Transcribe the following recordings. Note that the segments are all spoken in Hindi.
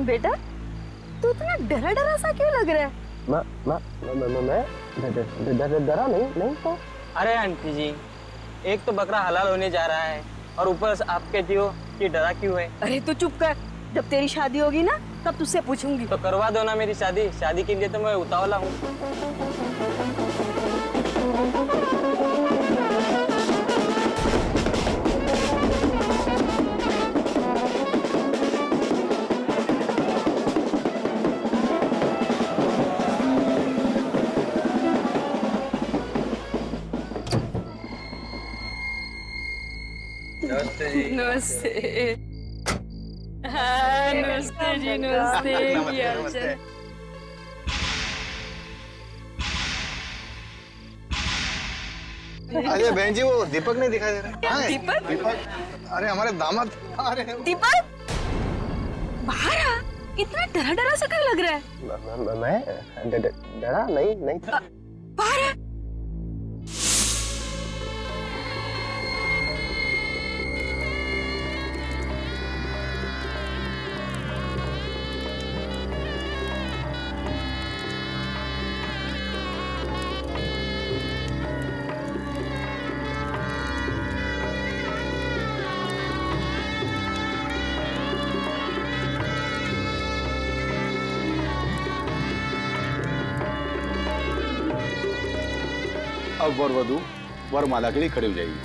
बेटा तू इतना डरा डरा सा क्यों लग रहा है? मैं डरा नहीं तो। अरे आंटी जी, एक तो बकरा हलाल होने जा रहा है और ऊपर से आप कहती हो कि डरा क्यों है। अरे तू चुप कर, जब तेरी शादी होगी ना तब तुझसे पूछूंगी। तो करवा दो ना मेरी शादी, शादी के लिए तो मैं उतावला हूँ। नमस्ते जी। नमस्ते। हाँ नमस्ते जी, नमस्ते। क्या हाल चाल? अरे बहन जी, वो दीपक नहीं दिखाई दे रहा है। दीपक? दीपक, अरे हमारे दामाद आ रहे हैं। दीपक बाहर आ, इतना डरा डरा सा क्यों लग रहा है? मैं डरा नहीं था। बाहर आ। अब वर वधू वरमाला के लिए खड़े हो जाएगी।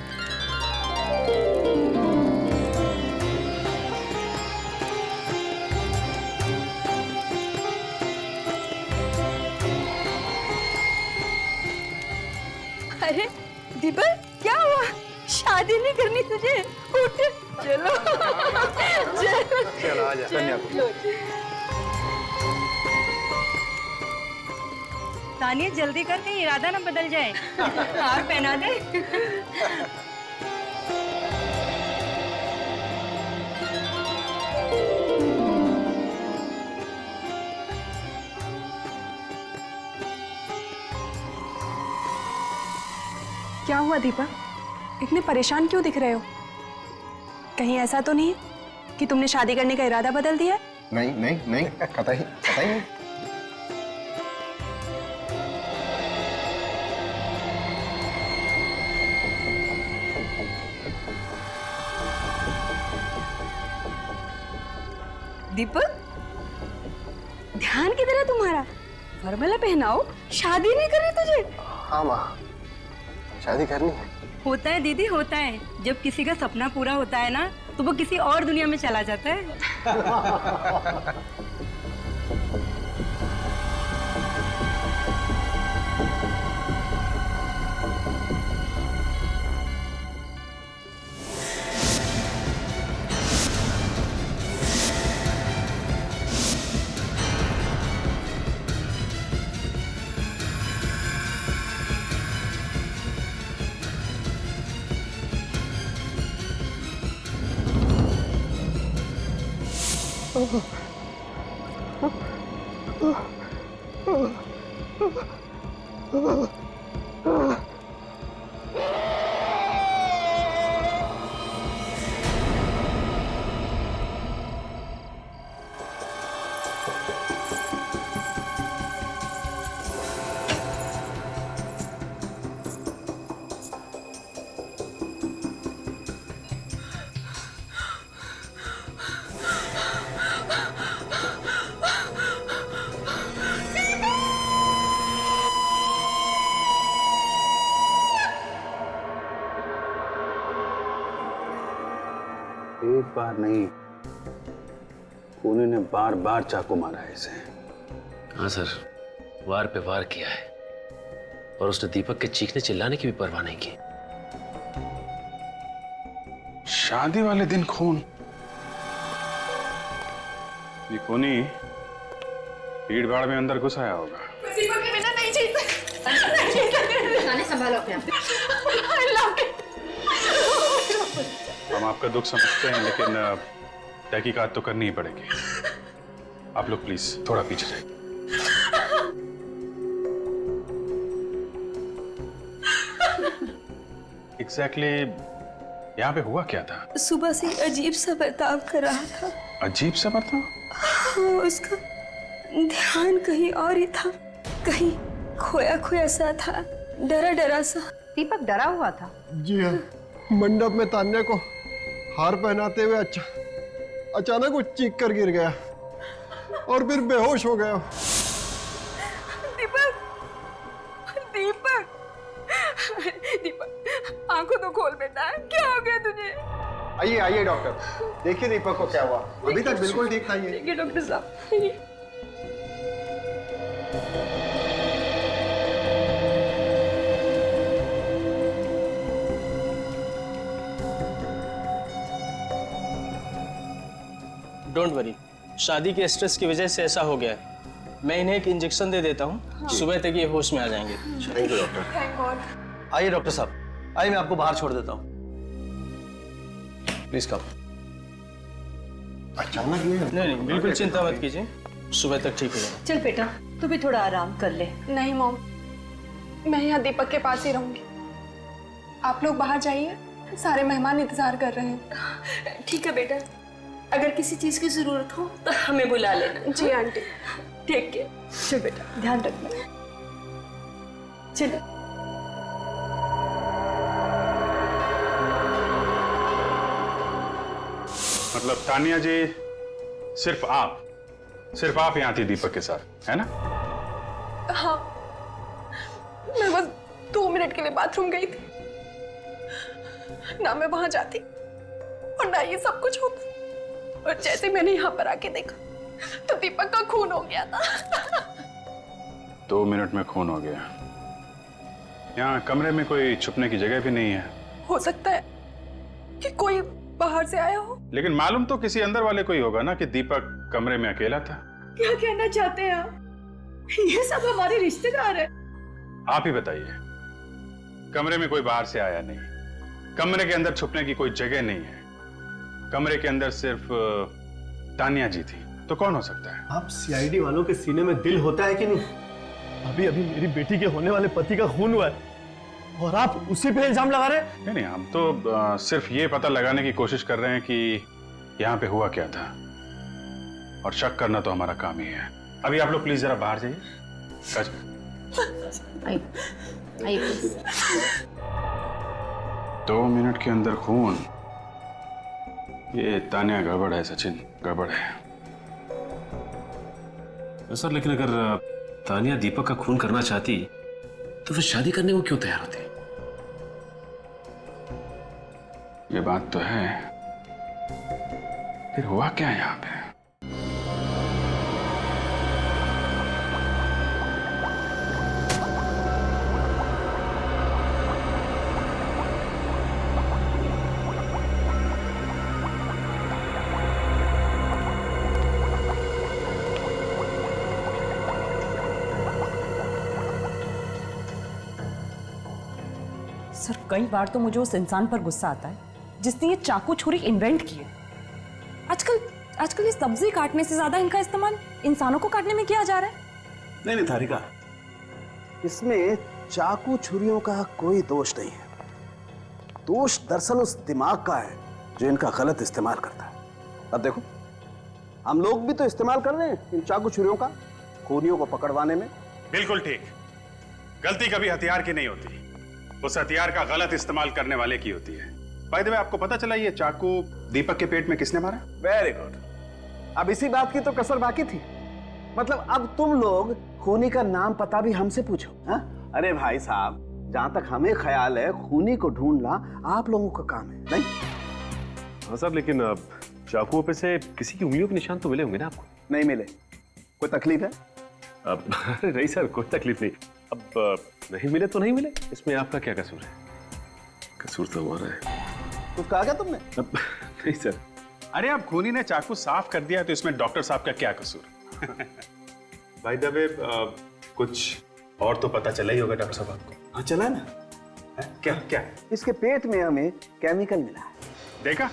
अरे दीपक क्या हुआ? शादी नहीं करनी तुझे? उठ चलो। चलो आजा कन्या को। तानिया जल्दी कर, कहीं इरादा ना बदल जाए। हार पहना दे। क्या हुआ दीपक, इतने परेशान क्यों दिख रहे हो? कहीं ऐसा तो नहीं कि तुमने शादी करने का इरादा बदल दिया? नहीं कतई नहीं। दीपक ध्यान किधर है तुम्हारा? वरमाला पहनाओ, शादी नहीं करनी तुझे? हाँ माँ, शादी करनी है। होता है दीदी, होता है। जब किसी का सपना पूरा होता है ना तो वो किसी और दुनिया में चला जाता है। एक बार नहीं, पुणे ने बार बार चाकू मारा है इसे। हाँ सर, वार पे वार किया है और उसने दीपक के चीखने चिल्लाने की भी परवाह नहीं की। शादी वाले दिन खून। ये खूनी भीड़ भाड़ में अंदर घुस आया होगा। दीपक के बिना नहीं जी सकते। संभालो अपने आप। हम आपका दुख समझते हैं, लेकिन तहकीकात तो करनी ही पड़ेगी। आप लोग प्लीज थोड़ा पीछे जाइए। एग्जैक्टली यहाँ पे हुआ क्या था? सुबह से अजीब सा बर्ताव कर रहा था। अजीब सा बर्ताव? हाँ, उसका ध्यान कहीं और ही था, कहीं खोया खोया सा था, डरा डरा सा। दीपक डरा हुआ था? जी हाँ, मंडप में तान्या को हार पहनाते हुए अचानक वो चीख कर गिर गया और फिर बेहोश हो गया। दीपक, दीपक, दीपक, आंखों तो खोल बेटा, क्या हो गया तुझे? आइए आइए डॉक्टर, देखिए दीपक को क्या हुआ। अभी तक बिल्कुल ठीक था ये। देखिए डॉक्टर साहब। डोंट वरी, शादी के स्ट्रेस की वजह से ऐसा हो गया है। मैं इन्हें एक इंजेक्शन दे देता हूँ, सुबह तक ये होश में आ जाएंगे। Thank you doctor. Thank God. आइए डॉक्टर साहब, आइए मैं आपको बाहर छोड़ देता हूँ। Please come. अचानक ये नहीं, बिल्कुल चिंता मत कीजिए, सुबह तक ठीक हो जाएगा। चल बेटा, तू भी थोड़ा आराम कर ले। नहीं मॉम, मैं यहाँ दीपक के पास ही रहूंगी। आप लोग बाहर जाइए, सारे मेहमान इंतजार कर रहे हैं। ठीक है बेटा, अगर किसी चीज की जरूरत हो तो हमें बुला लेना। जी आंटी। ठीक है, चल बेटा, ध्यान रखना। चलो। मतलब तानिया जी, सिर्फ आप यहाँ थी दीपक के साथ, है ना? हाँ, मैं बस 2 मिनट के लिए बाथरूम गई थी। ना मैं वहां जाती और ना ये सब कुछ होता। और जैसे मैंने यहाँ पर आके देखा तो दीपक का खून हो गया था। 2 मिनट में खून हो गया। यहाँ कमरे में कोई छुपने की जगह भी नहीं है। हो सकता है कि कोई बाहर से आया हो। लेकिन मालूम तो किसी अंदर वाले को ही होगा ना कि दीपक कमरे में अकेला था। क्या कहना चाहते हैं आप? ये सब हमारे रिश्तेदार हैं। आप ही बताइए, कमरे में कोई बाहर से आया नहीं, कमरे के अंदर छुपने की कोई जगह नहीं है, कमरे के अंदर सिर्फ तानिया जी थी, तो कौन हो सकता है? आप सीआईडी वालों के सीने में दिल होता है कि नहीं? अभी अभी मेरी बेटी के होने वाले पति का खून हुआ है और आप उसी पे इल्जाम लगा रहे हैं? नहीं, हम तो सिर्फ ये पता लगाने की कोशिश कर रहे हैं कि यहाँ पे हुआ क्या था, और शक करना तो हमारा काम ही है। अभी आप लोग प्लीज जरा बाहर जाइए। आइए 2 मिनट के अंदर खून, ये तानिया गड़बड़ है सचिन, गड़बड़ है। सर, लेकिन अगर तानिया दीपक का खून करना चाहती तो फिर शादी करने को क्यों तैयार होती? ये बात तो है, फिर हुआ क्या यहाँ पे? सर, कई बार तो मुझे उस इंसान पर गुस्सा आता है जिसने ये चाकू छुरी इन्वेंट की है। आजकल ये सब्जी काटने से ज्यादा इनका इस्तेमाल इंसानों को काटने में किया जा रहा है। नहीं नहीं तारिका, इसमें चाकू छुरियों का कोई दोष नहीं है। दोष दरअसल उस दिमाग का है जो इनका गलत इस्तेमाल करता है। अब देखो, हम लोग भी तो इस्तेमाल कर रहे हैं इन चाकू छुरियों का खूनियों को पकड़वाने में। बिल्कुल ठीक। गलती कभी हथियार की नहीं होती, उस हथियार का गलत इस्तेमाल करने वाले की होती है। बाय द वे, आपको पता चला ये चाकू दीपक के पेट में किसने मारा? Very good. अब इसी बात की तो कसर बाकी थी। मतलब अब तुम लोग खूनी का नाम पता भी हमसे पूछो। हा? अरे भाई साहब, जहां तक हमें ख्याल है खूनी को ढूंढना आप लोगों का काम है, नहीं? हाँ साहब, लेकिन चाकुओं पे से किसी की उंगलियों के निशान तो मिले होंगे ना आपको? नहीं मिले। कोई तकलीफ है? अरे नहीं सर, कोई तकलीफ नहीं। अब नहीं मिले तो नहीं मिले, इसमें आपका क्या कसूर है? कसूर तो हमारा है। कुछ कहा क्या तुमने? नहीं सर। अरे अब खूनी ने चाकू साफ कर दिया तो इसमें डॉक्टर साहब का क्या कसूर? भाई द वे, कुछ और तो पता चला ही होगा डॉक्टर साहब आपको। हाँ चला ना। क्या क्या? इसके पेट में हमें केमिकल मिला है। देखा,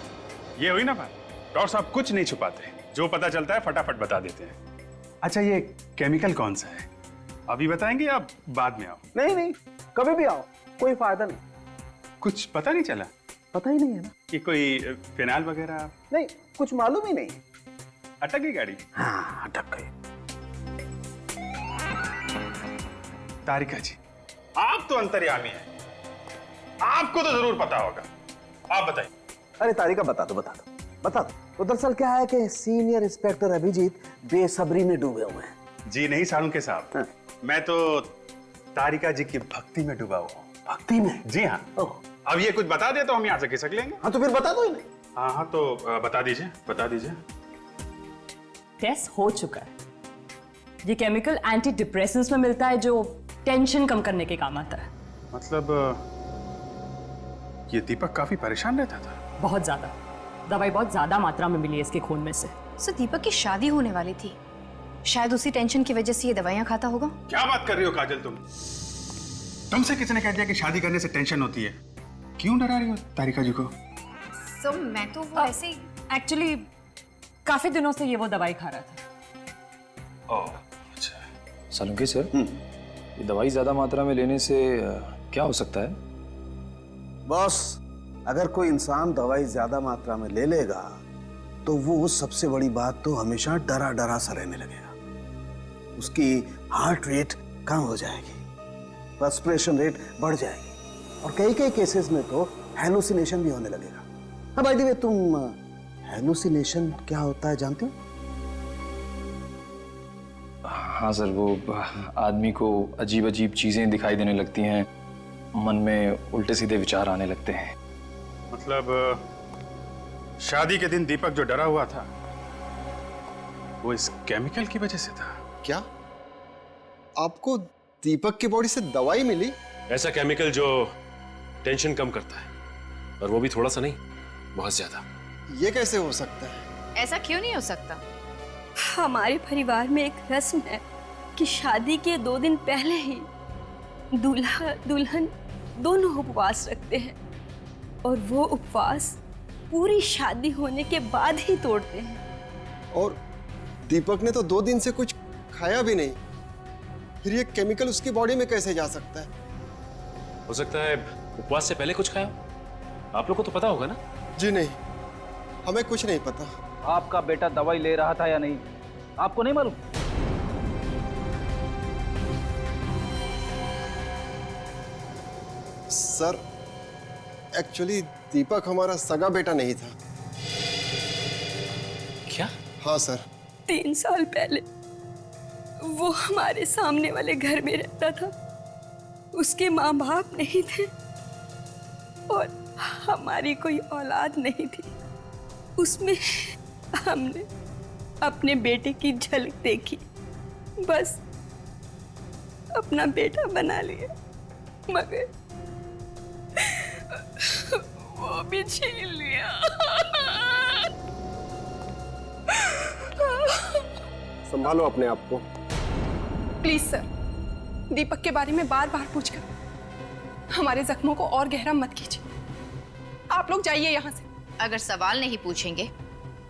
ये हुई ना बात। डॉक्टर साहब कुछ नहीं छुपाते, जो पता चलता है फटाफट बता देते हैं। अच्छा, ये केमिकल कौन सा है, अभी बताएंगे या बाद में आओ? नहीं नहीं, कभी भी आओ, कोई फायदा नहीं। कुछ पता नहीं चला? पता ही नहीं है ना कि कोई फिनाइल वगैरह? नहीं, कुछ मालूम ही नहीं। अटक गई गाड़ी? हाँ, अटक गई। तारिका जी, आप तो अंतर्यामी हैं, आपको तो जरूर पता होगा, आप बताइए। अरे तारिका, बता दो बता दो बता दो। तो दरअसल क्या है कि सीनियर इंस्पेक्टर अभिजीत बेसब्री में डूबे हुए हैं। जी नहीं साळुंके साहब, हाँ। मैं तो तारिका जी की भक्ति में डूबा हुआ हूँ। भक्ति में? जी हाँ। अब ये कुछ बता दे तो हम यहाँ से खिसक लेंगे। हाँ तो फिर बता दो इन्हें। हाँ हाँ, तो बता दीजिए बता दीजिए। टेस्ट हो चुका है। ये केमिकल एंटी डिप्रेसेंट्स में मिलता है जो टेंशन कम करने के काम आता है। मतलब ये दीपक काफी परेशान रहता था? बहुत ज्यादा। दवाई बहुत ज्यादा मात्रा में मिली है इसके खून में से। सर दीपक की शादी होने वाली थी, शायद उसी टेंशन की वजह से ये दवाइयां खाता होगा। क्या बात कर रही हो काजल तुमसे किसने कह दिया कि शादी करने से टेंशन होती है? क्यों डरा रही हो तारिका जी को? सर मैं तो वो ऐसे ही एक्चुअली काफी दिनों से ये वो दवाई खा रहा था। ओह अच्छा। सालुंके सर, ये दवाई ज्यादा मात्रा में लेने से क्या हो सकता है? बॉस, अगर कोई इंसान दवाई ज्यादा मात्रा में ले लेगा तो वो सबसे बड़ी बात तो हमेशा डरा डरा सा रहने लगेगा। उसकी हार्ट रेट कम हो जाएगी, रेस्पिरेशन रेट बढ़ जाएगी और कई कई केसेस में तो हेलुसिनेशन भी होने लगेगा। हाँ बाय द वे, तुम हेलुसिनेशन क्या होता है जानते हो? हाँ सर, वो आदमी को अजीब अजीब चीजें दिखाई देने लगती हैं, मन में उल्टे सीधे विचार आने लगते हैं। मतलब शादी के दिन दीपक जो डरा हुआ था वो इस केमिकल की वजह से था? क्या आपको दीपक की बॉडी से दवाई मिली? ऐसा केमिकल जो टेंशन कम करता है, और वो भी थोड़ा सा नहीं, बहुत ज्यादा। ये कैसे हो सकता है? ऐसा क्यों नहीं हो सकता? हमारे परिवार में एक रस्म है कि शादी के 2 दिन पहले ही दूल्हा दुल्हन दोनों उपवास रखते हैं और वो उपवास पूरी शादी होने के बाद ही तोड़ते हैं। और दीपक ने तो 2 दिन से कुछ खाया भी नहीं, फिर ये केमिकल उसकी बॉडी में कैसे जा सकता है? हो सकता है उपवास से पहले कुछ खाया। आप लोग को तो पता होगा ना? जी नहीं, हमें कुछ नहीं पता। आपका बेटा दवाई ले रहा था या नहीं, आपको नहीं मालूम? सर एक्चुअली दीपक हमारा सगा बेटा नहीं था। क्या? हाँ सर। 3 साल पहले वो हमारे सामने वाले घर में रहता था। उसके माँ बाप नहीं थे और हमारी कोई औलाद नहीं थी। उसमें हमने अपने बेटे की झलक देखी, बस अपना बेटा बना लिया, मगर वो भी छीन लिया। संभालो अपने आप को। प्लीज सर, दीपक के बारे में बार बार पूछकर हमारे जख्मों को और गहरा मत कीजिए। आप लोग जाइए यहाँ से। अगर सवाल नहीं पूछेंगे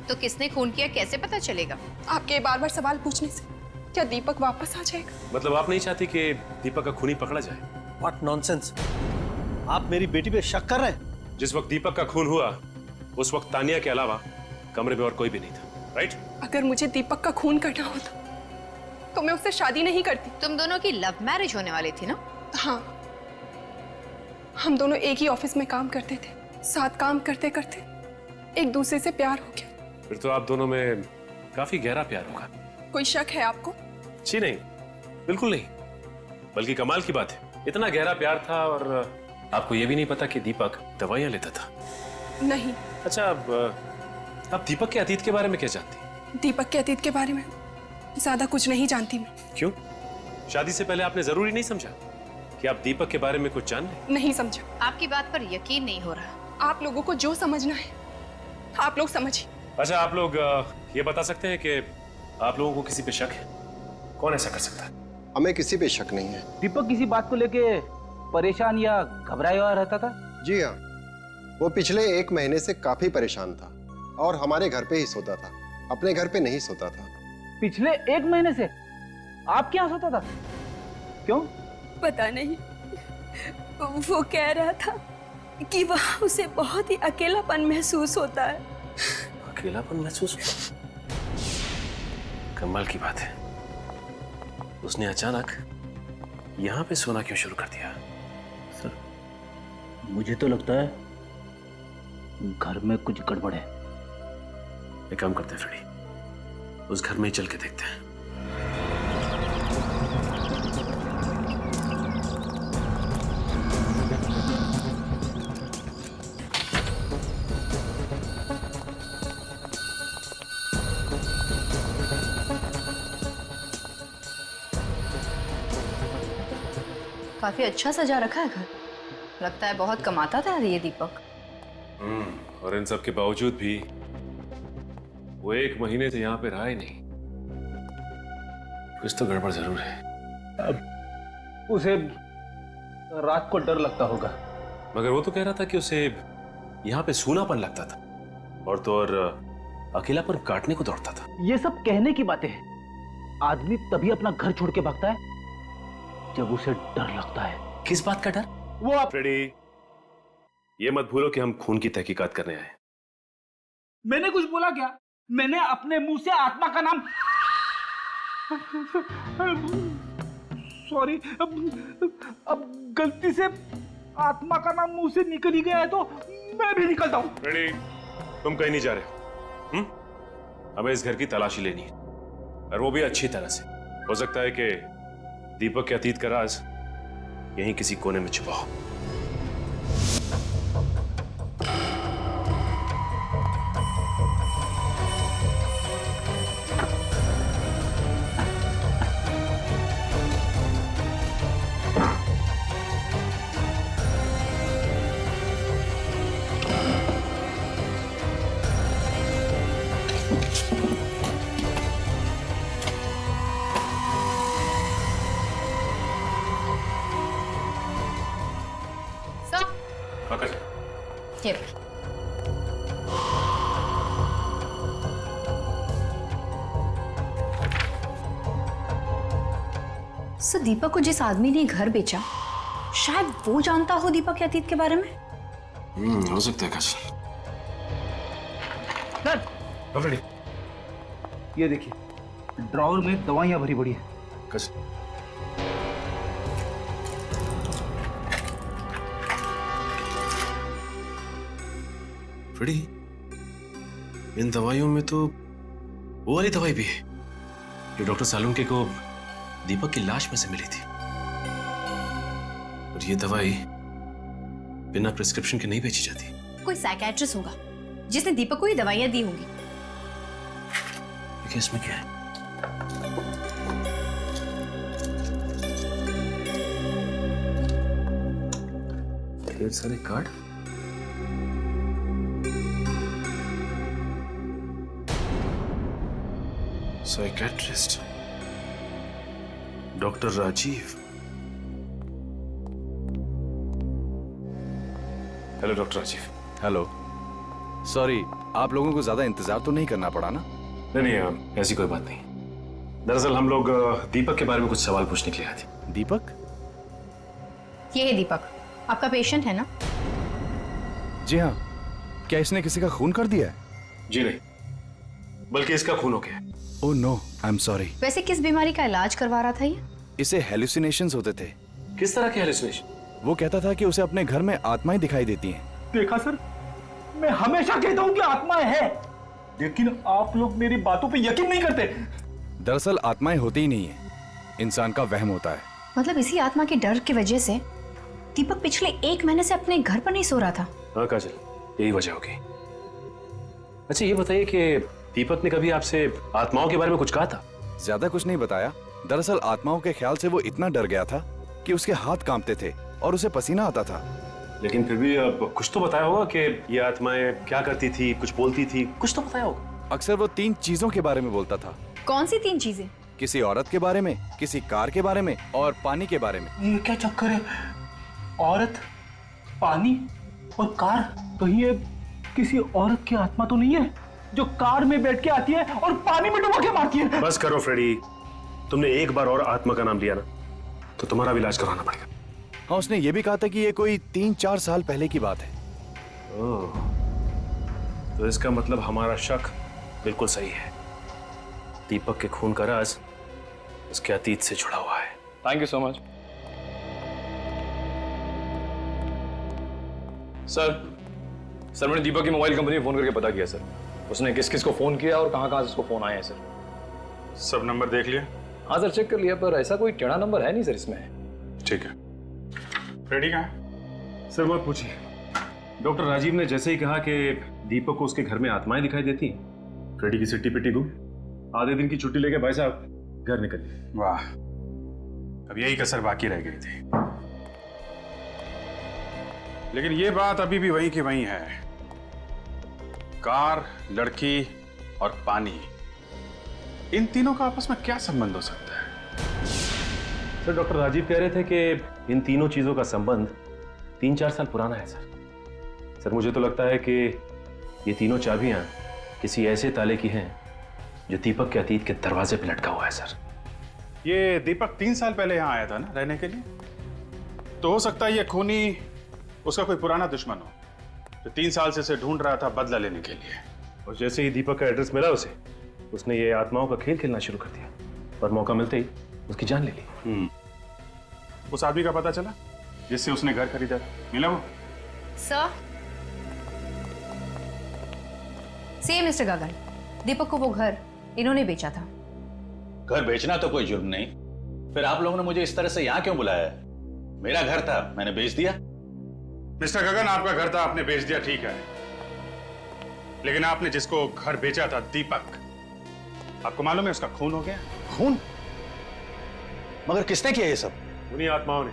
तो किसने खून किया कैसे पता चलेगा? आपके बार बार सवाल पूछने से क्या दीपक वापस आ जाएगा? मतलब आप नहीं चाहती कि दीपक का खूनी पकड़ा जाए? What nonsense! आप मेरी बेटी पे शक कर रहे हैं? जिस वक्त दीपक का खून हुआ उस वक्त तानिया के अलावा कमरे में और कोई भी नहीं था, राइट? अगर मुझे दीपक का खून करना होता तो मैं उससे शादी नहीं करती। तुम दोनों की लव मैरिज होने वाली थी ना? हाँ, हम दोनों एक ही ऑफिस में काम करते थे, साथ काम करते करते एक दूसरे से प्यार हो गया। फिर तो आप दोनों में काफी गहरा प्यार होगा। कोई शक है आपको? जी नहीं, बिल्कुल नहीं, बल्कि कमाल की बात है, इतना गहरा प्यार था और आपको ये भी नहीं पता कि दीपक दवाइयां लेता था। नहीं। अच्छा, अब दीपक के अतीत के बारे में क्या जानती? दीपक के अतीत के बारे में ज्यादा कुछ नहीं जानती मैं। क्यों? शादी से पहले आपने जरूरी नहीं समझा कि आप दीपक के बारे में कुछ जान लें? नहीं समझा। आपकी बात पर यकीन नहीं हो रहा। आप लोगों को जो समझना है आप लोग समझिए। अच्छा, आप लोग ये बता सकते हैं कि आप लोगों को किसी पे शक है? कौन ऐसा कर सकता है? हमें किसी पे शक नहीं है। दीपक किसी बात को लेके परेशान या घबराया हुआ रहता था? जी हाँ, वो पिछले 1 महीने से काफी परेशान था और हमारे घर पे ही सोता था, अपने घर पे नहीं सोता था। पिछले 1 महीने से आपके यहाँ सोता था? क्यों? पता नहीं, वो कह रहा था कि वहाँ उसे बहुत ही अकेलापन महसूस होता है। अकेलापन महसूस होता? कमाल की बात है, उसने अचानक यहां पे सोना क्यों शुरू कर दिया? सर मुझे तो लगता है घर में कुछ गड़बड़ है। एक काम करते हैं फ्रेडी, उस घर में ही चल के देखते हैं। काफी अच्छा सजा रखा है घर। लगता है बहुत कमाता था ये दीपक। और इन सब के बावजूद भी वो 1 महीने से यहाँ पे रहा ही नहीं। कुछ तो गड़बड़ जरूर है। अब उसे रात को डर लगता होगा। मगर वो तो कह रहा था कि उसे यहाँ पे सूनापन लगता था, और तो और अकेलापन काटने को दौड़ता था। ये सब कहने की बातें हैं। आदमी तभी अपना घर छोड़ के भागता है जब उसे डर लगता है। किस बात का डर? वो आप फ्रेडी, ये मत भूलो कि हम खून की तहकीकात करने आए। मैंने कुछ बोला क्या? मैंने अपने मुंह से आत्मा का नाम सॉरी, अब गलती से आत्मा का नाम मुंह से निकल ही गया है तो मैं भी निकलता हूं। फ्रेडी, तुम कहीं नहीं जा रहे हो। हमें इस घर की तलाशी लेनी है, और वो भी अच्छी तरह से। हो सकता है कि दीपक के अतीत का राज यहीं किसी कोने में छुपा हो। ये सर, दीपक को जिस आदमी ने घर बेचा, शायद वो जानता हो दीपक के अतीत के बारे में। हो सकता है काजल। सर, ये देखिए ड्रॉवर में दवाइयां भरी पड़ी है। काजल, फ्रेडी, इन दवाइयों में तो वो वाली दवाई भी है जो डॉक्टर सालुंके को दीपक की लाश में से मिली थी। और ये दवाई बिना प्रिस्क्रिप्शन के नहीं बेची जाती। कोई साइकियाट्रिस्ट होगा जिसने दीपक को ये दवाइयां दी होंगी। देखिए इसमें क्या है। ढेर सारे card. Psychiatrist doctor Rajeev. Hello doctor Rajeev. Hello, sorry आप लोगों को ज्यादा इंतजार तो नहीं करना पड़ा ना? नहीं, ऐसी कोई बात नहीं। दरअसल हम लोग दीपक के बारे में कुछ सवाल पूछने के लिए आए थे। दीपक? ये है दीपक, आपका पेशेंट है ना? जी हाँ। क्या इसने किसी का खून कर दिया है? जी नहीं, बल्कि इसका खून हो गया। Oh no, I am sorry. वैसे किस बीमारी का इलाज करवा रहा था ये? इसे हेलुसिनेशंस होते थे। किस तरह के हेलुसिनेशन? वो कहता था कि उसे अपने घर में आत्माएं दिखाई देती हैं। देखा सर, मैं हमेशा कहता हूं कि आत्माएं हैं, लेकिन आप लोग मेरी बातों पे यकीन नहीं करते। दरअसल आत्माएं होती ही नहीं है, इंसान का वहम होता है। मतलब इसी आत्मा के डर की वजह से दीपक पिछले 1 महीने से अपने घर पर नहीं सो रहा था। हाँ काजल, यही वजह होगी। अच्छा ये बताइए कि दीपक ने कभी आपसे आत्माओं के बारे में कुछ कहा था? ज्यादा कुछ नहीं बताया। दरअसल आत्माओं के ख्याल से वो इतना डर गया था कि उसके हाथ कांपते थे और उसे पसीना आता था। लेकिन फिर भी कुछ तो बताया होगा कि ये आत्माएं क्या करती थी, कुछ बोलती थी, कुछ तो बताया होगा। अक्सर वो 3 चीजों के बारे में बोलता था। कौन सी 3 चीजें? किसी औरत के बारे में, किसी कार के बारे में और पानी के बारे में। ये क्या चक्कर है? औरत, पानी और कार? कहीं ये किसी औरत की आत्मा तो नहीं है जो कार में बैठ के आती है और पानी में डुबा के मारती है? बस करो फ्रेडी, तुमने एक बार और आत्मा का नाम लिया ना तो तुम्हारा भी इलाज करवाना पड़ेगा। हाँ, उसने ये भी कहा था कि ये कोई 3-4 साल पहले की बात है। ओह, तो इसका मतलब हमारा शक बिल्कुल सही है। दीपक के खून का राज उसके अतीत से जुड़ा हुआ है। Thank you so much. Sir मैंने दीपक की मोबाइल कंपनी में फोन करके पता किया सर, उसने किस किस को फोन किया और कहाँ कहाँ से उसको फोन आए हैं सर। सब नंबर देख लिया? हाँ सर चेक कर लिया, पर ऐसा कोई टेढ़ा नंबर है नहीं सर इसमें। ठीक है। फ्रेडी कहाँ है? सर मत पूछिए, डॉक्टर राजीव ने जैसे ही कहा कि दीपक को उसके घर में आत्माएं दिखाई देती हैं, फ्रेडी की सिट्टी पिट्टी गुम, आधे दिन की छुट्टी लेके भाई साहब घर निकल गए। वाह, अब यही कसर बाकी रह गई थी। लेकिन ये बात अभी भी वहीं की वहीं है। कार, लड़की और पानी, इन तीनों का आपस में क्या संबंध हो सकता है? सर डॉक्टर राजीव कह रहे थे कि इन तीनों चीजों का संबंध 3-4 साल पुराना है सर। सर मुझे तो लगता है कि ये तीनों चाबियां किसी ऐसे ताले की हैं जो दीपक के अतीत के दरवाजे पे लटका हुआ है सर। ये दीपक 3 साल पहले यहाँ आया था ना रहने के लिए, तो हो सकता है ये खूनी उसका कोई पुराना दुश्मन हो जो 3 साल से उसे ढूंढ रहा था बदला लेने के लिए। और जैसे ही दीपक का एड्रेस मिला उसे, उसने ये आत्माओं का खेल खेलना शुरू कर दिया और मौका मिलते ही उसकी जान ले ली। उस आदमी का पता चला जिससे उसने घर खरीदा था? मिला वो? सर, सेम मिस्टर गगन, दीपक को वो घर इन्होंने बेचा था। घर बेचना तो कोई जुर्म नहीं, फिर आप लोगों ने मुझे इस तरह से यहाँ क्यों बुलाया? मेरा घर था, मैंने बेच दिया। मिस्टर गगन, आपका घर था, आपने बेच दिया, ठीक है, लेकिन आपने जिसको घर बेचा था, दीपक, आपको मालूम है उसका खून हो गया? खून? मगर किसने किया ये सब? उन्हीं आत्माओं ने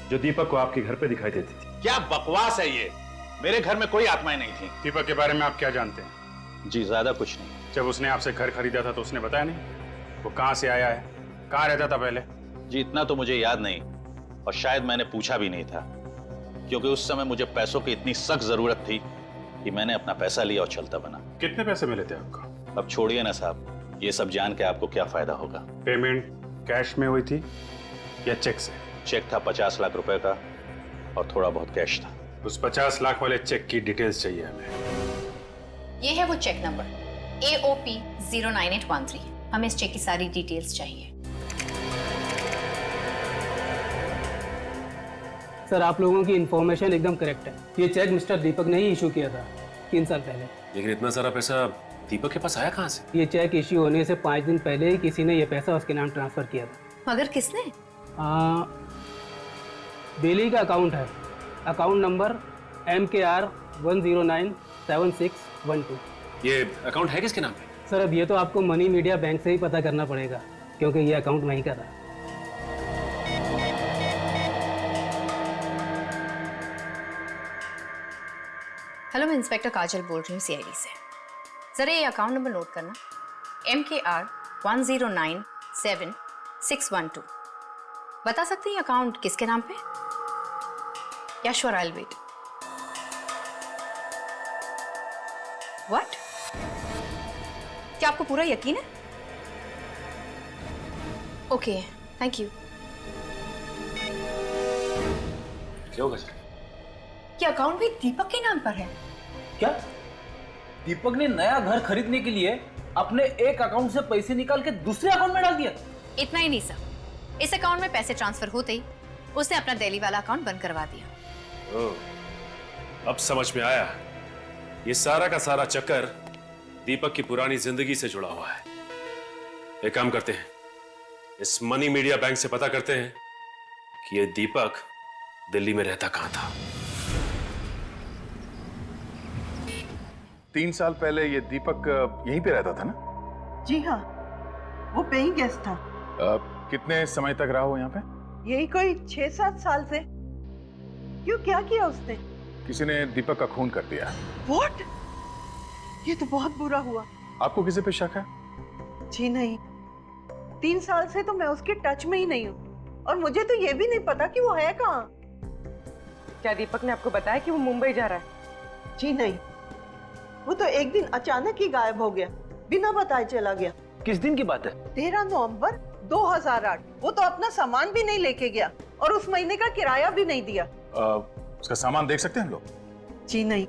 जो दीपक को आपके घर पे दिखाई देती थी। क्या बकवास है ये? मेरे घर में कोई आत्माएं नहीं थी। दीपक के बारे में आप क्या जानते हैं? जी ज्यादा कुछ नहीं। जब उसने आपसे घर खरीदा था तो उसने बताया नहीं वो कहां से आया है, कहां रहता था पहले? जी इतना तो मुझे याद नहीं, और शायद मैंने पूछा भी नहीं था, क्योंकि उस समय मुझे पैसों की इतनी सख्त जरूरत थी कि मैंने अपना पैसा लिया और चलता बना। कितने पैसे मिले थे आपको? अब छोड़िए ना साहब, ये सब जान के आपको क्या फायदा होगा। पेमेंट कैश में हुई थी या चेक से? चेक था 50 लाख रुपए का और थोड़ा बहुत कैश था। उस 50 लाख वाले चेक की डिटेल्स चाहिए हमें। ये है वो चेक नंबर AOP 09813। हमें इस चेक की सारी डिटेल्स चाहिए। सर आप लोगों की इंफॉर्मेशन एकदम करेक्ट है। ये चेक मिस्टर दीपक ने ही इशू किया था 3 साल पहले। लेकिन इतना सारा पैसा दीपक के पास आया कहाँ से? ये चेक इशू होने से 5 दिन पहले ही किसी ने ये पैसा उसके नाम ट्रांसफर किया था। मगर किसने? बेली का अकाउंट है, अकाउंट नंबर MKR 1097612। ये अकाउंट है किसके नाम पे? सर अब ये तो आपको मनी मीडिया बैंक से ही पता करना पड़ेगा, क्योंकि ये अकाउंट वहीं का था। हेलो, मैं इंस्पेक्टर काजल बोल रही हूँ CID से। जरा ये अकाउंट नंबर नोट करना, MKR 1097612। बता सकते हैं अकाउंट किसके नाम पे? Yeah sure, I will wait. What? क्या आपको पूरा यकीन है? Okay, thank you. क्या होगा सर? ये अकाउंट भी दीपक के नाम पर है। क्या दीपक ने नया घर खरीदने के लिए अपने एक अकाउंट से पैसे निकाल के दूसरे अकाउंट में डाल दिया? इतना ही नहीं सर, इस अकाउंट में पैसे ट्रांसफर होते ही उसने अपना दिल्ली वाला अकाउंट बंद करवा दिया। अब समझ में आया, ये सारा का सारा चक्कर दीपक की पुरानी जिंदगी से जुड़ा हुआ है। एक काम करते हैं, इस मनी मीडिया बैंक से पता करते हैं कि ये दीपक दिल्ली में रहता कहां था। 3 साल पहले ये दीपक यहीं पे रहता था ना? जी हाँ, वो पेइंग गेस्ट था। कितने समय तक रहा हो यहाँ पे? यही कोई 6-7 साल से। क्यों, क्या किया उसने? किसी ने दीपक का खून कर दिया। What? ये तो बहुत बुरा हुआ। आपको किसी पे शक है? जी नहीं, 3 साल से तो मैं उसके टच में ही नहीं हूँ, और मुझे तो ये भी नहीं पता कि वो है कहाँ। क्या दीपक ने आपको बताया कि वो मुंबई जा रहा है? जी नहीं, वो तो एक दिन अचानक ही गायब हो गया, बिना बताए चला गया। किस दिन की बात है? 13 नवंबर 2008। वो तो अपना सामान भी नहीं लेके गया और उस महीने का किराया भी नहीं दिया। उसका सामान देख सकते हैं हम लोग? जी नहीं,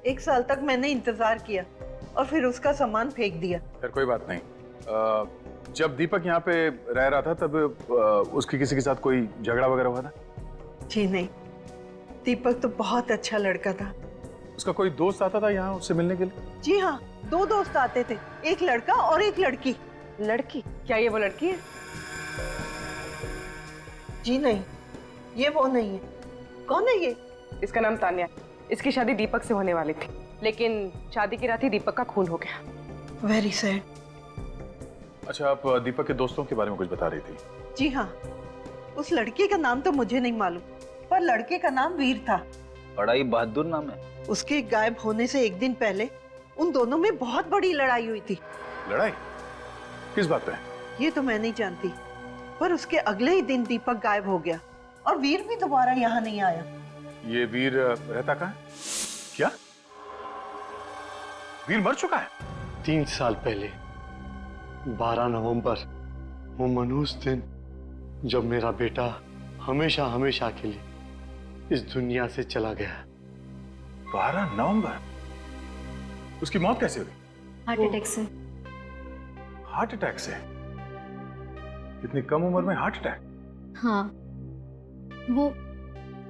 1 साल तक मैंने इंतजार किया, और फिर उसका सामान फेंक दिया। खैर कोई बात नहीं। जब दीपक यहाँ पे रह रहा था तब उसकी किसी के साथ कोई झगड़ा वगैरह हुआ था? जी नहीं, दीपक तो बहुत अच्छा लड़का था। उसका कोई दोस्त आता था यहाँ उससे मिलने के लिए? जी हाँ, 2 दोस्त आते थे, एक लड़का और एक लड़की। लड़की? क्या ये वो लड़की है? जी नहीं, ये वो नहीं है। कौन है ये? इसका नाम तान्या। इसकी शादी दीपक से होने वाली थी, लेकिन शादी की रात ही दीपक का खून हो गया। Very sad. अच्छा, आप दीपक के दोस्तों के बारे में कुछ बता रही थी। जी हाँ, उस लड़के का नाम तो मुझे नहीं मालूम, पर लड़के का नाम वीर था। बड़ा ही बहादुर नाम है। उसके गायब होने से एक दिन पहले उन दोनों में बहुत बड़ी लड़ाई हुई थी। लड़ाई? किस बात पे? ये तो मैं नहीं जानती, पर उसके अगले ही दिन दीपक गायब हो गया और वीर भी दोबारा यहाँ नहीं आया। ये वीर रहता कहाँ है? क्या वीर मर चुका है? 3 साल पहले 12 नवंबर, वो मनहूस दिन जब मेरा बेटा हमेशा हमेशा के लिए इस दुनिया से चला गया। 12 नवंबर? उसकी मौत कैसे हुई? हार्ट अटैक से। हार्ट अटैक से? इतनी कम उम्र में हार्ट अटैक? हाँ, वो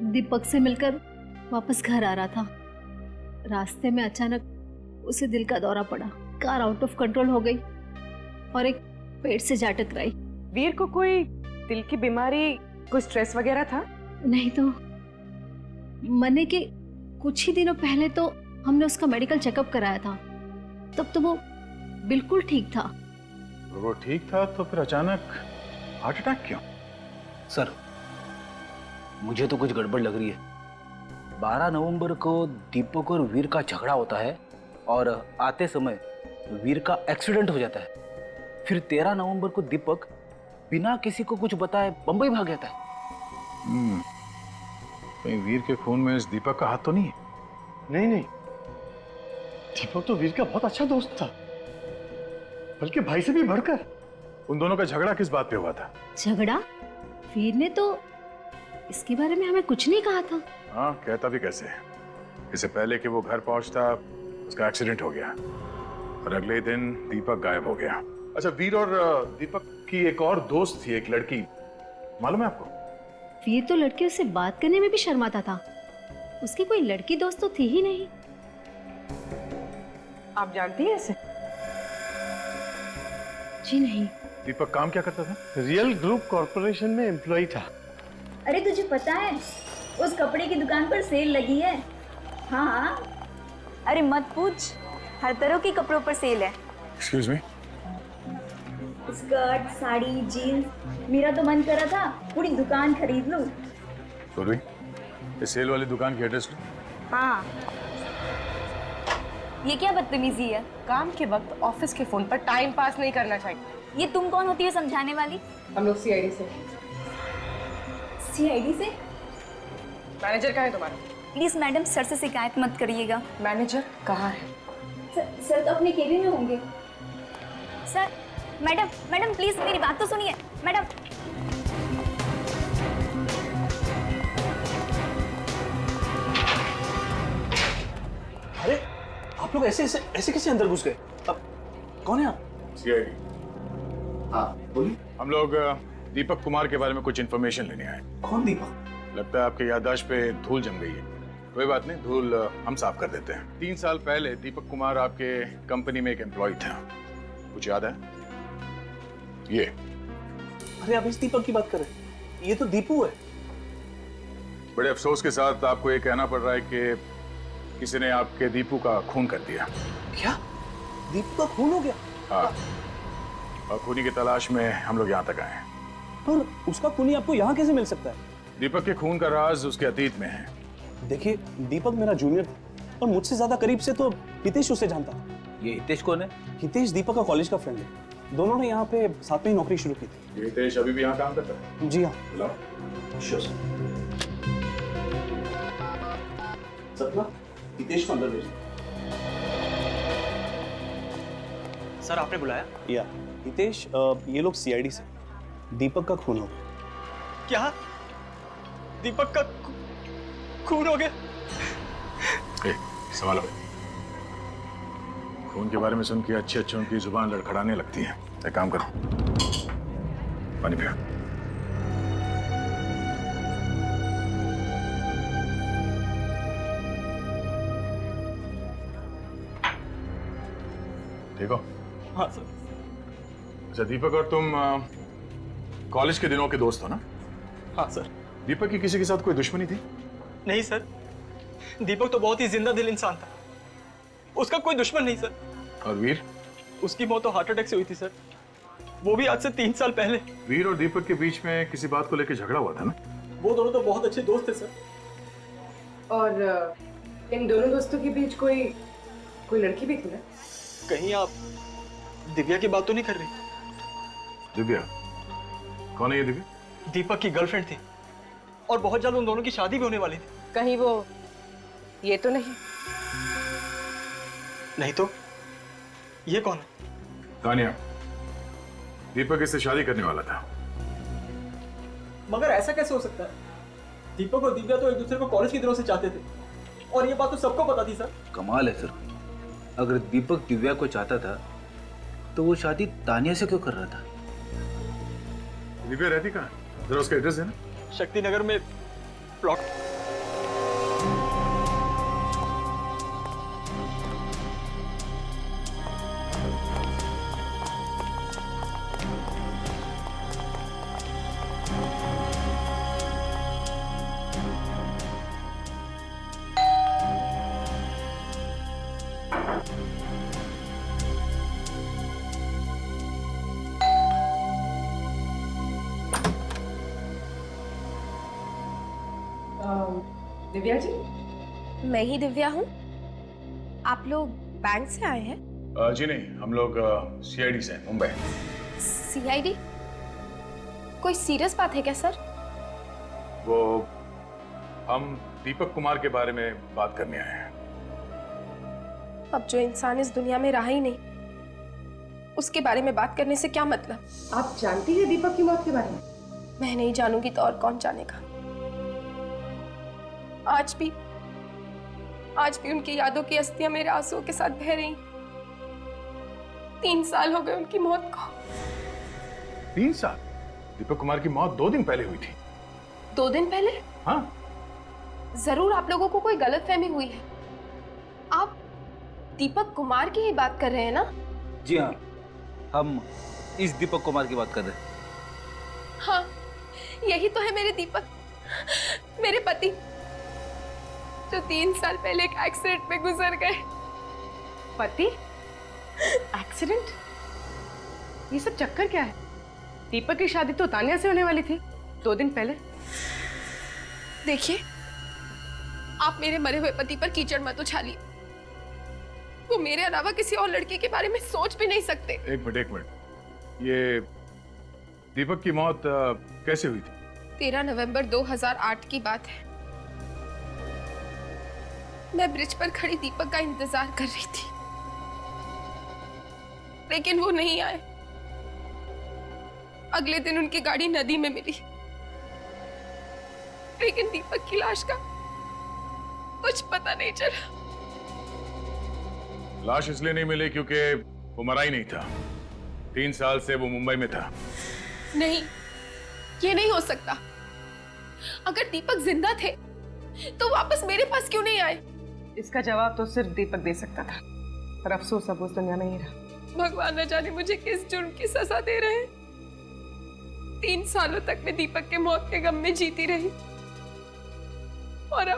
दीपक से मिलकर वापस घर आ रहा था। रास्ते में अचानक उसे दिल का दौरा पड़ा, कार आउट ऑफ कंट्रोल हो गई और एक पेड़ से जा टकराई। वीर को कोई दिल की बीमारी, कोई स्ट्रेस वगैरह था? नहीं तो मरने के कुछ ही दिनों पहले तो हमने उसका मेडिकल चेकअप कराया था, तब तो वो बिल्कुल ठीक था। वो ठीक था तो फिर अचानक हार्ट अटैक क्यों? सर, मुझे तो कुछ गड़बड़ लग रही है। 12 नवंबर को दीपक और वीर का झगड़ा होता है और आते समय वीर का एक्सीडेंट हो जाता है। फिर 13 नवंबर को दीपक बिना किसी को कुछ बताए बंबई भाग जाता है। कहीं वीर के खून में इस दीपक का हाथ तो नहीं है? नहीं नहीं, दीपक तो वीर का बहुत अच्छा दोस्त था, बल्कि भाई से भी बढ़कर। उन दोनों का झगड़ा किस बात पे हुआ था? झगड़ा? वीर ने तो इसके बारे में हमें कुछ नहीं कहा था। हाँ, कहता भी कैसे? इससे पहले कि वो घर पहुंचता उसका एक्सीडेंट हो गया और अगले दिन दीपक गायब हो गया। अच्छा, वीर और दीपक की एक और दोस्त थी, एक लड़की, मालूम है आपको? वीर तो लड़कियों से बात करने में भी शर्माता था, उसकी कोई लड़की दोस्त तो थी ही नहीं। आप जानती हैं इसे? जी नहीं। दीपक काम क्या करता था? रियल ग्रुप कॉर्पोरेशन में एम्प्लॉय था। अरे तुझे पता है, उस कपड़े की दुकान पर सेल लगी है। हाँ हाँ। अरे मत पूछ, हर तरह के कपड़ों पर सेल है। Excuse me? Skirt, sari, jeans, मेरा तो मन कर रहा था पूरी दुकान खरीद लूं। सुरभि, इस सेल वाली दुकान की एड्रेस लो। हाँ, ये क्या बदतमीजी है? काम के वक्त ऑफिस के फोन पर टाइम पास नहीं करना चाहिए। ये तुम कौन होती है समझाने वाली? हम लोग सीआईडी से। सीआईडी से? मैनेजर कहाँ है तुम्हारा? प्लीज मैडम, सर से शिकायत मत करिएगा। मैनेजर कहाँ है? सर तो अपने केबिन में होंगे। सर, मैडम मैडम प्लीज मेरी बात तो सुनिए मैडम। अरे आप लोग ऐसे कैसे अंदर घुस गए? अब कौन है आप? सीआईडी। हाँ बोलिए। हम लोग दीपक कुमार के बारे में कुछ इन्फॉर्मेशन लेने आए। कौन दीपक? लगता है आपके याददाश्त पे धूल जम गई है। कोई बात नहीं, धूल हम साफ कर देते हैं। 3 साल पहले दीपक कुमार आपके कंपनी में एक एम्प्लॉय था, कुछ याद है? ये। अरे आप इस दीपक की बात कर रहे हैं? ये तो दीपू है। बड़े अफसोस के साथ आपको ये कहना पड़ रहा है कि किसी ने आपके दीपू का खून कर दिया। क्या? दीपू का खून हो गया? हाँ, और खूनी की तलाश में हम लोग यहाँ तक आए हैं। पर उसका खूनी आपको यहाँ कैसे मिल सकता है? दीपक के खून का राज उसके अतीत में है। देखिए, दीपक मेरा जूनियर था और मुझसे ज्यादा करीब से तो हितेश उसे जानता था। ये हितेश कौन है? हितेश दीपक का कॉलेज का फ्रेंड है। दोनों ने यहाँ पे साथ में ही नौकरी शुरू की थी। ये हितेश अभी भी यहाँ काम करता है? जी हाँ। बुलाओ। Sure sir. सपना, हितेश को अंदर भेज। सर आपने बुलाया? या हितेश, ये लोग सीआईडी से। दीपक का खून हो गया। क्या? दीपक का खून हो गया? संभालो। खून के बारे में सुन के अच्छे अच्छों की जुबान लड़खड़ाने लगती है। एक काम करो, पानी पियो। ठीक हो? हाँ सर। अच्छा दीपक, और तुम कॉलेज के दिनों के दोस्त हो ना? हाँ सर। दीपक की किसी के साथ कोई दुश्मनी थी? नहीं सर, दीपक तो बहुत ही जिंदा दिल इंसान था, उसका कोई दुश्मन नहीं सर। और वीर? उसकी मौत तो हार्ट अटैक से हुई थी सर, वो भी आज से 3 साल पहले। वीर और दीपक के बीच में किसी बात को लेकर झगड़ा हुआ था ना? वो दोनों तो बहुत अच्छे दोस्त थे सर। और इन दोनों दोस्तों के बीच कोई लड़की भी थी ना? कहीं आप दिव्या की बात तो नहीं कर रही? दिव्या? कौन है ये दिव्या? दीपक की गर्लफ्रेंड थी और बहुत जल्द उन दोनों की शादी भी होने वाली थी। कहीं वो ये तो नहीं? नहीं तो ये कौन है? तानिया, दीपक इससे शादी करने वाला था। मगर ऐसा कैसे हो सकता है? दीपक और दिव्या तो एक दूसरे को कॉलेज के दिनों से चाहते थे और ये बात तो सबको पता थी सर। कमाल है सर, अगर दीपक दिव्या को चाहता था तो वो शादी तानिया से क्यों कर रहा था? दिव्या रहती कहाँ? जरा उसका एड्रेस देना। शक्ति नगर में प्लॉट। दिव्या जी? मैं ही दिव्या हूँ। आप लोग बैंक से आए हैं? जी नहीं, हम लोग सीआईडी से हैं, मुंबई। सीआईडी? कोई सीरियस बात है क्या सर? वो हम दीपक कुमार के बारे में बात करने आए हैं। अब जो इंसान इस दुनिया में रहा ही नहीं, उसके बारे में बात करने से क्या मतलब? आप जानती हैं दीपक की मौत के बारे में? मैं नहीं जानूंगी तो और कौन जानेगा। आज भी उनकी यादों की अस्थियां मेरे आंसुओं के साथ बह रही। 3 साल हो गए उनकी मौत को। 3 साल? दीपक कुमार की मौत 2 दिन पहले हुई थी। 2 दिन पहले? हाँ। जरूर आप लोगों को कोई गलतफहमी हुई है। आप दीपक कुमार की ही बात कर रहे हैं ना? जी हाँ, हम इस दीपक कुमार की बात कर रहे हैं। हाँ, यही तो है मेरे दीपक, मेरे पति, जो 3 साल पहले एक एक्सीडेंट में गुजर गए। पति? एक्सीडेंट? ये सब चक्कर क्या है? दीपक की शादी तो तानिया से होने वाली थी 2 दिन पहले। देखिए, आप मेरे मरे हुए पति पर कीचड़ मत उछालिए। वो मेरे अलावा किसी और लड़की के बारे में सोच भी नहीं सकते। एक मिनट, ये दीपक की मौत कैसे हुई थी? 13 नवंबर 2008 की बात है। मैं ब्रिज पर खड़ी दीपक का इंतजार कर रही थी, लेकिन वो नहीं आए। अगले दिन उनकी गाड़ी नदी में मिली, लेकिन दीपक की लाश का कुछ पता नहीं चला। लाश इसलिए नहीं मिली क्योंकि वो मरा ही नहीं था। 3 साल से वो मुंबई में था। नहीं, ये नहीं हो सकता। अगर दीपक जिंदा थे तो वापस मेरे पास क्यों नहीं आए? इसका जवाब तो सिर्फ दीपक दे सकता था, पर अफसोस अब उस दुनिया में ही रहा। भगवान न जाने मुझे किस जुर्म की सजा दे रहे हैं। 3 सालों तक मैं दीपक के मौत के गम में जीती रही, और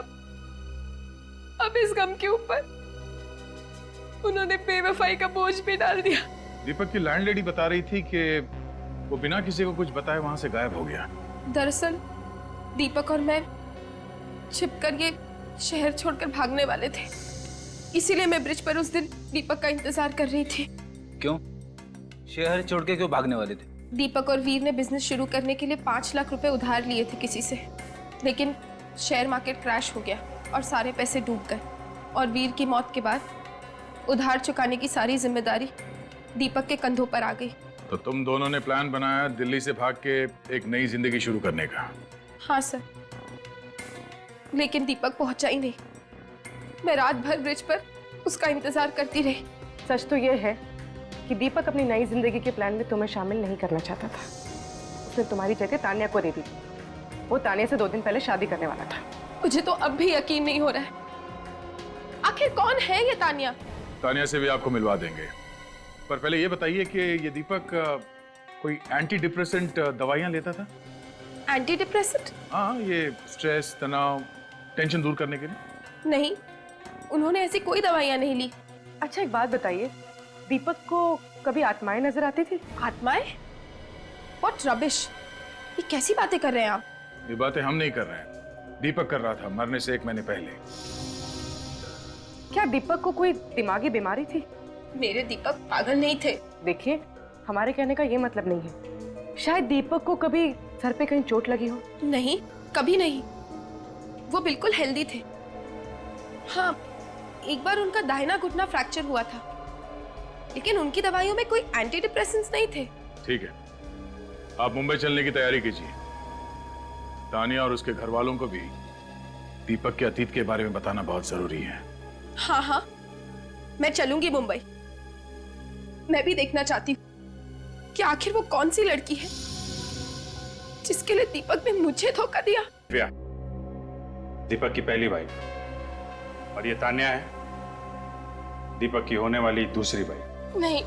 अब इस गम के ऊपर उन्होंने बेवफाई का बोझ भी डाल दिया। दीपक की लैंडलेडी बता रही थी कि वो बिना किसी को कुछ बताए वहां से गायब हो गया। दरअसल दीपक और मैं छिपकर ये शहर छोड़कर भागने वाले थे, इसीलिए मैं ब्रिज पर उस दिन दीपक का इंतजार कर रही थी। क्यों? शहर छोड़ के क्यों भागने वाले थे? दीपक और वीर ने बिजनेस शुरू करने के लिए 5 लाख रुपए उधार लिए थे किसी से, लेकिन शेयर मार्केट क्रैश हो गया और सारे पैसे डूब गए। और वीर की मौत के बाद उधार चुकाने की सारी जिम्मेदारी दीपक के कंधों पर आ गई। तो तुम दोनों ने प्लान बनाया दिल्ली से भाग के एक नई जिंदगी शुरू करने का? हाँ सर, लेकिन दीपक पहुंचा ही नहीं। मैं रात भर ब्रिज पर उसका इंतजार करती रही, सच तो ये है कि दीपक अपनी नई जिंदगी के प्लान में तुम्हें शामिल नहीं करना चाहता था। उसने तुम्हारी जगह तान्या को दे दी। वो तान्या से 2 दिन पहले शादी करने वाला था। मुझे तो अब भी यकीन नहीं हो रहा है, आखिर कौन है ये तान्या? तान्या से भी आपको मिलवा देंगे, पर पहले ये बताइए कि ये दीपक कोई एंटी डिप्रेसेंट दवाइयां लेता था? Anti depressant? हाँ, ये स्ट्रेस, तनाव, टेंशन दूर करने के लिए। नहीं, उन्होंने ऐसी कोई दवाइयां नहीं ली। अच्छा एक बात बताइए, दीपक को कभी आत्माएं नजर आती थी? आत्माएं? व्हाट रबिश, ये कैसी बातें कर रहे हैं आप? ये बातें हम नहीं कर रहे हैं, दीपक कर रहा था मरने से 1 महीने पहले। क्या दीपक को कोई दिमागी बीमारी थी? मेरे दीपक पागल नहीं थे। देखिए, हमारे कहने का ये मतलब नहीं है। शायद दीपक को कभी सर पे कहीं चोट लगी हो। नहीं, कभी नहीं, वो बिल्कुल हेल्दी थे। हाँ, एक बार उनका दाहिना घुटना फ्रैक्चर हुआ था, लेकिन उनकी दवाइयों में कोई एंटी डिप्रेसेंट्स नहीं थे। ठीक है, आप मुंबई चलने की तैयारी कीजिए। तानिया और उसके घर वालों को भी दीपक के अतीत के बारे में बताना बहुत जरूरी है। हाँ हाँ, मैं चलूंगी मुंबई। मैं भी देखना चाहती हूँ कि आखिर वो कौन सी लड़की है जिसके लिए दीपक ने मुझे धोखा दिया। दिव्या, दीपक की पहली वाइफ, और ये तान्या है दीपक की होने वाली दूसरी वाइफ। नहीं,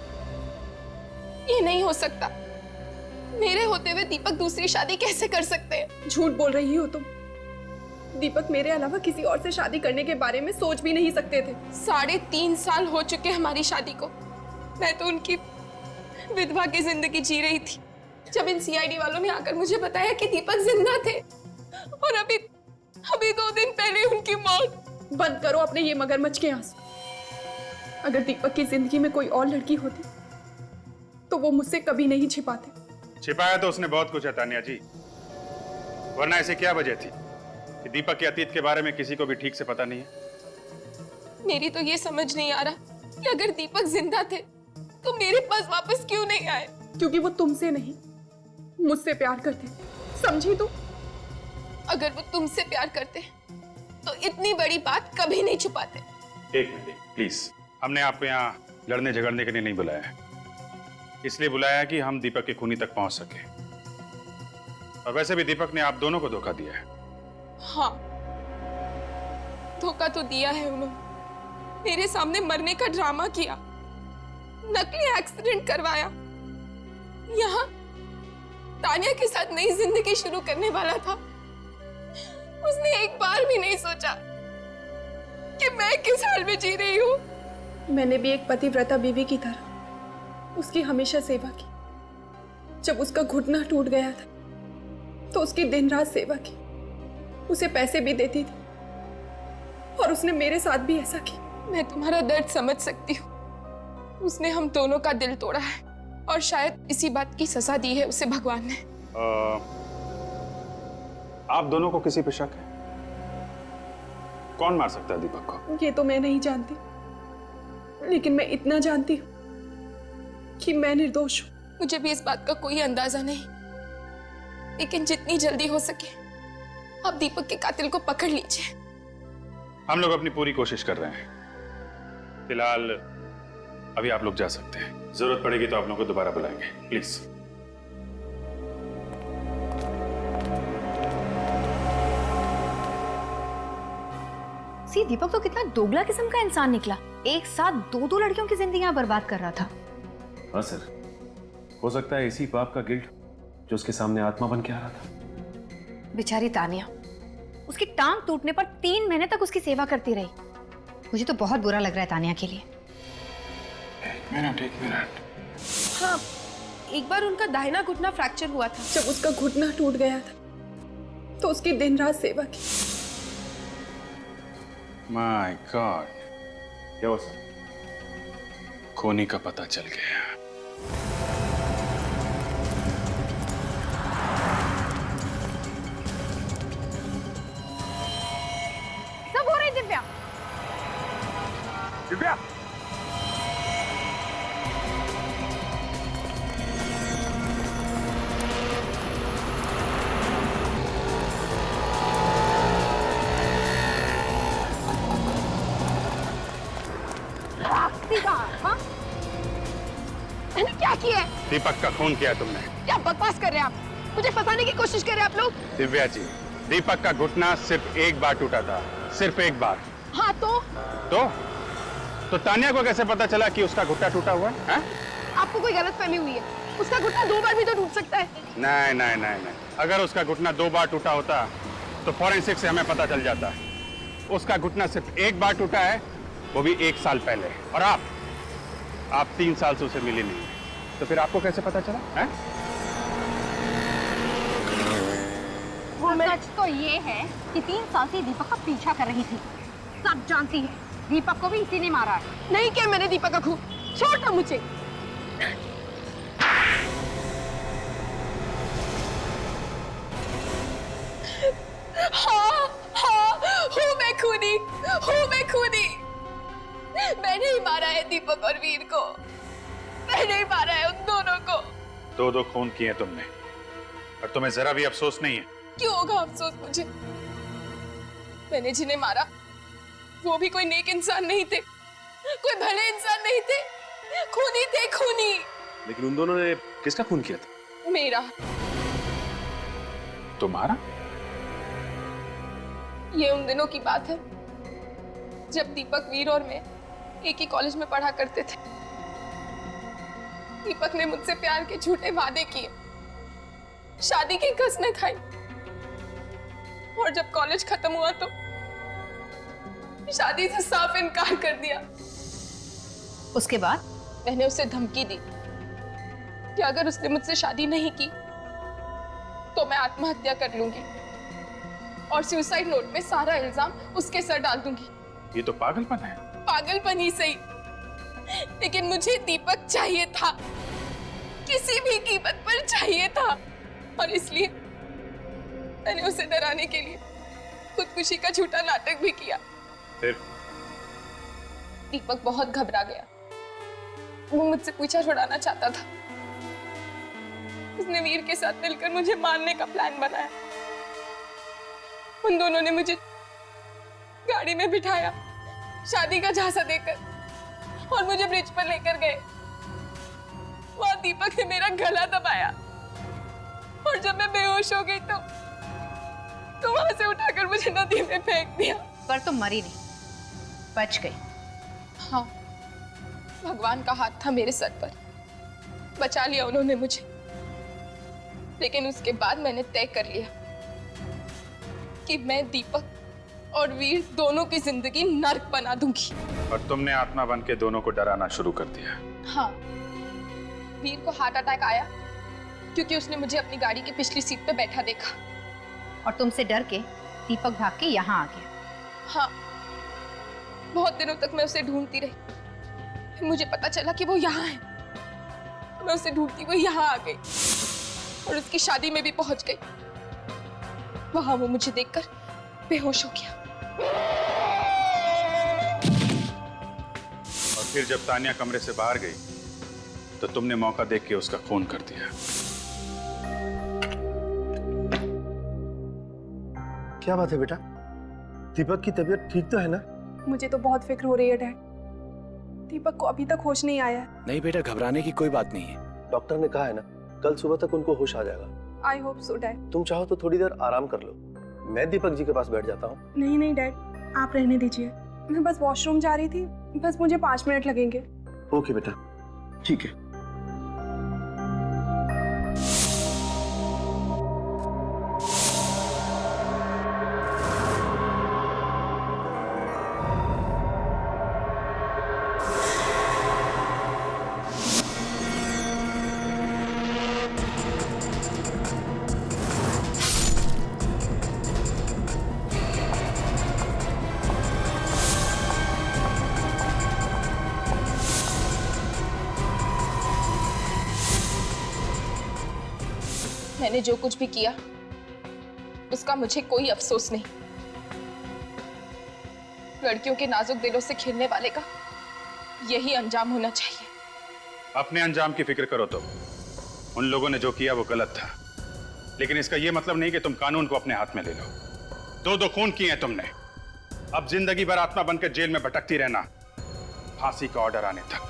ये नहीं हो सकता। मेरे होते हुए दीपक दूसरी शादी कैसे कर सकते हैं? झूठ बोल रही हो तुम। दीपक मेरे अलावा किसी और से शादी करने के बारे में सोच भी नहीं सकते थे। 3.5 साल हो चुके हमारी शादी को। मैं तो उनकी विधवा की जिंदगी जी रही थी जब इन सीआईडी वालों ने आकर मुझे बताया कि दीपक जिंदा थे, और अभी 2 दिन पहले उनकी मौत। बंद करो अपने ये मगरमच्छ के आंसू। अगर दीपक की जिंदगी में कोई और लड़की होती तो वो मुझसे कभी नहीं छिपाते। छिपाया तो उसने बहुत कुछ है तान्या जी, वरना ऐसे क्या वजह थी कि दीपक के अतीत के बारे में किसी को भी ठीक से पता नहीं है? मेरी तो ये समझ नहीं आ रहा कि अगर दीपक जिंदा थे तो मेरे पास वापस क्यों नहीं आए? क्योंकि वो तुमसे नहीं, मुझसे प्यार करते, समझी तू? अगर वो तुमसे प्यार करते तो इतनी बड़ी बात कभी नहीं छुपाते। एक मिनट प्लीज, हमने आपको यहाँ लड़ने झगड़ने के लिए नहीं बुलाया है, इसलिए बुलाया है कि हम दीपक के खूनी तक पहुंच सके। और वैसे भी दीपक ने आप दोनों को धोखा दिया है। हाँ, धोखा तो दिया है उन्होंने। मेरे सामने मरने का ड्रामा किया, नकली एक्सीडेंट करवाया, यहाँ तानिया के साथ नई जिंदगी शुरू करने वाला था। उसने एक बार भी नहीं सोचा कि मैं किस हाल में जी रही हूँ। मैंने भी एक पतिव्रता बीवी की तरह उसकी हमेशा सेवा की। जब उसका घुटना टूट गया था तो उसकी दिन रात सेवा की, उसे पैसे भी देती थी, और उसने मेरे साथ भी ऐसा किया। मैं तुम्हारा दर्द समझ सकती हूँ। उसने हम दोनों का दिल तोड़ा है, और शायद इसी बात की सजा दी है उसे भगवान ने। आप दोनों को किसी पे शक है? कौन मार सकता है दीपक को? ये तो मैं नहीं जानती, लेकिन मैं इतना जानती हूँ कि मैं निर्दोष हूँ। मुझे भी इस बात का कोई अंदाजा नहीं, लेकिन जितनी जल्दी हो सके आप दीपक के कातिल को पकड़ लीजिए। हम लोग अपनी पूरी कोशिश कर रहे हैं। फिलहाल अभी आप लोग जा सकते हैं, जरूरत पड़ेगी तो आप लोगों को दोबारा बुलाएंगे, प्लीज। सी, दीपक तो कितना दोगला किस्म का इंसान निकला। एक साथ 2 लड़कियों की जिंदगियां बर्बाद कर रहा था। हाँ सर, हो सकता है इसी पाप का गिल्ट जो उसके सामने आत्मा बन के आ रहा था। बेचारी तानिया, उसकी टांग टूटने पर 3 महीने तक उसकी सेवा करती रही। मुझे तो बहुत बुरा लग रहा है तानिया के लिए। एक मिनट। हाँ, एक बार उनका दाहिना घुटना फ्रैक्चर हुआ था। जब उसका घुटना टूट गया था तो उसकी दिन रात सेवा की। माय गॉड, क्या हुआ सर? खूनी का पता चल गया। सब हो रही है दिव्या। दिव्या, हाँ? क्या किया है? दीपक का खून किया तुमने। क्या बकवास कर रहे हैं आप? मुझे फंसाने की कोशिश कर रहे हैं आप लोग। दिव्या जी, दीपक का घुटना सिर्फ एक बार टूटा था, सिर्फ एक बार। हाँ तो तानिया को कैसे पता चला कि उसका घुटना टूटा हुआ है? आपको कोई गलतफहमी हुई है। उसका घुटना 2 बार भी तो टूट सकता है। नहीं नहीं नहीं नहीं, अगर उसका घुटना 2 बार टूटा होता तो फॉरेंसिक से हमें पता चल जाता। उसका घुटना सिर्फ एक बार टूटा है, वो भी 1 साल पहले। और आप 3 साल से उसे मिली नहीं, तो फिर आपको कैसे पता चला है? सच तो ये है कि 3 साल से दीपक का पीछा कर रही थी। सब जानती है दीपक को भी इसी ने मारा है। नहीं किया मैंने दीपक का खून। छोड़ मुझे। हाँ, हूँ मैं खूनी। मैंने ही मारा है दीपक और वीर को। मैंने ही मारा है उन दोनों को। 2 खून किए तुमने, और तुम्हें जरा भी अफसोस नहीं है? क्यों होगा अफसोस मुझे? मैंने जिन्हें मारा वो भी कोई नेक इंसान नहीं थे, कोई भले इंसान नहीं थे, खूनी थे, खूनी। लेकिन उन दोनों ने किसका खून किया था? मेरा। तुम्हारा? ये उन दिनों की बात है जब दीपक, वीर और मैं एक ही कॉलेज में पढ़ा करते थे। दीपक ने मुझसे प्यार के झूठे वादे किए, शादी की कसमें खाई, और जब कॉलेज खत्म हुआ तो शादी से साफ इनकार कर दिया। उसके बाद मैंने उसे धमकी दी कि अगर उसने मुझसे शादी नहीं की तो मैं आत्महत्या कर लूंगी, और सुसाइड नोट में सारा इल्जाम उसके सर डाल दूंगी। ये तो पागलपन है। पागलपन ही सही, लेकिन मुझे दीपक चाहिए था, किसी भी कीमत पर चाहिए था, और इसलिए मैंने उसे डराने के लिए खुदकुशी का झूठा नाटक भी किया। फिर दीपक बहुत घबरा गया। वो मुझसे पीछा छुड़ाना चाहता था। उसने वीर के साथ मिलकर मुझे मारने का प्लान बनाया। उन दोनों ने मुझे गाड़ी में बिठाया, शादी का झांसा देकर, और मुझे ब्रिज पर लेकर गए। वहां दीपक ने मेरा गला दबाया, और जब मैं बेहोश हो गई तो वहां से उठाकर मुझे नदी में फेंक दिया। पर तुम मरी नहीं, बच गई। हाँ, भगवान का हाथ था मेरे सर पर, बचा लिया उन्होंने मुझे। लेकिन उसके बाद मैंने तय कर लिया कि मैं दीपक और वीर दोनों की जिंदगी नर्क बना दूंगी। और तुमने आत्मा बन के दोनों को डराना शुरू कर दिया। हाँ, वीर को हार्ट अटैक आया क्योंकि उसने मुझे अपनी गाड़ी की पिछली सीट पे बैठा देखा। और तुमसे डर के दीपक भाग के यहाँ आ गया। हाँ, बहुत दिनों तक मैं उसे ढूंढती रही, फिर मुझे पता चला कि वो यहाँ है। मैं उसे ढूंढती हुई यहाँ आ गई और उसकी शादी में भी पहुंच गई। वहां वो मुझे देखकर बेहोश हो गया। और फिर जब तानिया कमरे से बाहर गई तो तुमने मौका देख के उसका खून कर दिया। क्या बात है बेटा? दीपक की तबीयत ठीक तो है ना? मुझे तो बहुत फिक्र हो रही है डैड। दीपक को अभी तक होश नहीं आया है। नहीं बेटा, घबराने की कोई बात नहीं है। डॉक्टर ने कहा है ना, कल सुबह तक उनको होश आ जाएगा। I hope so dad. तुम चाहो तो थोड़ी देर आराम कर लो, मैं दीपक जी के पास बैठ जाता हूँ। नहीं नहीं डैड, आप रहने दीजिए। मैं बस वॉशरूम जा रही थी, बस मुझे 5 मिनट लगेंगे। ओके बेटा, ठीक है। मैंने जो कुछ भी किया उसका मुझे कोई अफसोस नहीं। लड़कियों के नाजुक दिलों से खेलने वाले का यही अंजाम होना चाहिए। अपने अंजाम की फिक्र करो। तो उन लोगों ने जो किया वो गलत था, लेकिन इसका ये मतलब नहीं कि तुम कानून को अपने हाथ में ले लो। 2 खून किए हैं तुमने, अब जिंदगी भर आत्मा बनकर जेल में भटकती रहना, फांसी का ऑर्डर आने तक।